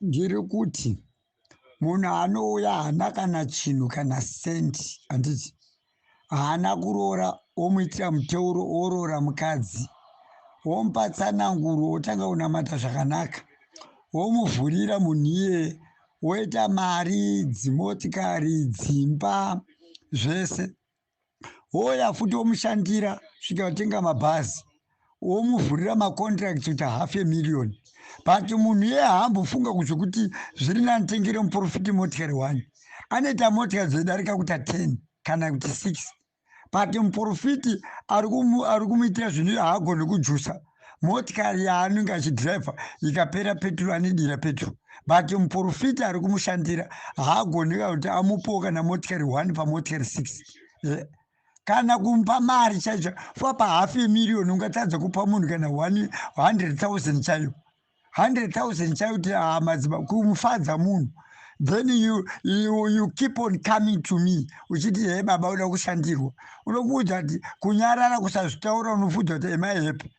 ndiri kuti munhu anouya haana kana chinhu kana sendi, handiti haana kuroora, womuitira muteuro, oroora mukadzi, womupa tsananguro, wotanga kunamata zvakanaka, womuvhurira munhu iyeye, woita mari, dzimotikari, dzimba, zvese. Wouya futi womushandira svika kutenga mabhazi, womuvhurira makondirakt kuti $500,000. But munhu iye haambofunga kuzvokuti zviri nanditengere muprofiti motikari 1 anoita motikari dzodarika kuita 10 kana kuti 6, but muprofiti ari kumuitira zvinhu haagoni kujusa motikari yaanenge achidhiraivha ikapera petro anidira petro, but muprofiti ari kumushandira haagoni kuti amupewo kana motikari 1 pamotikari 6. Kana kumupa mari chaicho fa pa$500,000 ungatadza kupa munhu kana 100,000 chaiyo, 100,000 chaiyo kuti madziba kumufadza munhu. Then you keep on coming to me uchiti he baba uda kushandirwa, unokuudza kuti kunyarara kusazvitaura, unofuudza kuti am I happy?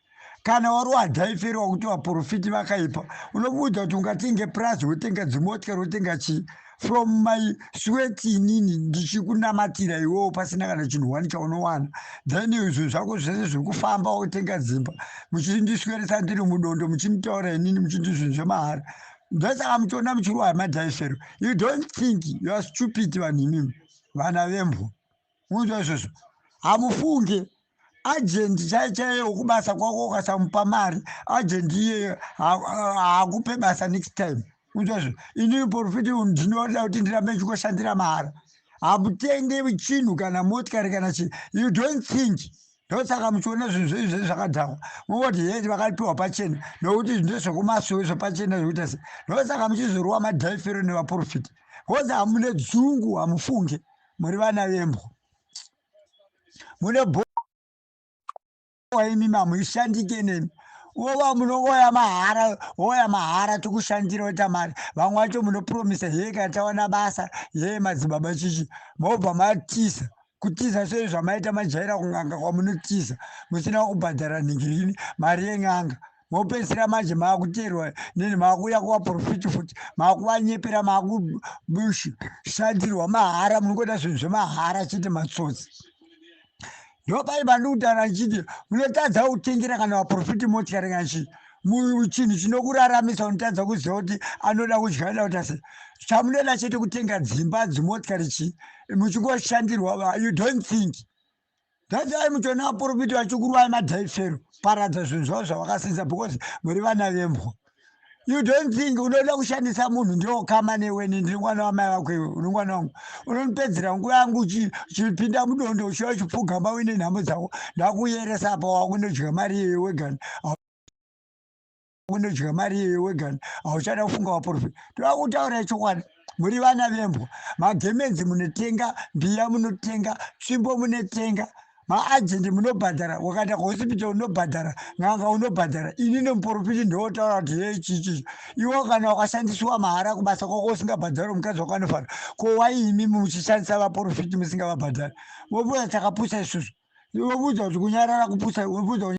Kana wari wadhaiferwa kuti vaprofiti vakaipa, unokuudza kuti ungatenge prazi, wotenga dzimotikari, wotenga chii from my sweat inini ndichikunamatira iwewo pasina kana chinhu 1 chaunowana. Then izvo zvako zvese zviri kufamba wotenga dzimba, muchindisweresa ndiri mudondo, muchinditaura inini, muchindi zvinhu zvemahara. Ndosaka muchiona muchirwa madhaifero. You don't think you are stupid vanhu imimi, vana vembwa. Munzwa izvozvo, hamufunge. Ajendi chaiyo wokubasa kwako ukasamupa mari, ajendi iye haakupe basa next time. Unzwazvo, inini profiti ndinoda kuti ndirambe ndichikoshandira mahara, hamutenge chinhu kana motikari kana chii. You don't think. Ndosaka muchiona zvinhu zvezvi zvakadhakwa, mungoti hei vakaipiwa pachena nokuti ndezvekumaswe zvapachena zvokuita sei. Ndosaka muchizorwa madhaifero nevaprofiti, kozi hamune dzungu, hamufunge, muri vana vembwa. Mune imimi hamuishandike nemi. Ova munoya mahara tokushandira oita mari. Vamwe vacho munopromisa hei kana tawana basa, hei madzibaba chichi, mobva matisa. Kutiza sei zvamaita majaira kung'anga kwamunotiza, musina kubhadhara nhingirini mari yen'anga. Mopedzisira manje maakuteerwa nini, maakuuya kuvaprofiti futi, maakuvanyepera, maakushandirwa mahara, munongoda zvinhu zvemahara chete, matsotsi. Ndopai bandikutaura ndichiti munotadza kutengera kana vaprofiti motikari kana chii, chinhu chinokuraramisa unotadza kuziva kuti anoda kudyana kuita sei. Chamunoda chete kutenga dzimba, dzimotikari chii, muchingoshandirwa. You don't think. That's why muchiona vaprofiti vachikurwai madhaifero, paradza zvinhu zvavo zvavakasinza, because muri vana vembwa. You don't think. Unoda kushandisa munhu ndiokama neweni, ndiri mwana wamai vako iwe, uri mwana wangu. Unonipedzera nguva yangu uchipinda mudondo uchiva uchipfugama uine nhamo dzako, ndakuyeresa apa wakundodya mari iyeyo wegani, kundodya mari iyeyo wegani, hauchada kufunga vaprofiti. Toda kutaura chokwadi, muri vana vembwa. Magemenzi munotenga, mbiya munotenga, tsvimbo munotenga, maajendi munobhadhara, wakaenda kuhosipita unobhadhara, n'anga unobhadhara. Inini muprofiti ndotaura kuti hei chichi, iwo kana wakashandiswa mahara kubasa kwako usingabhadhari mukadzi wako anofara, ko waimimi muchishandisa vaprofiti musingavabhadhari? Wobuda takapusa isusu, wobuda kuti kunyarara kupusa, wobuda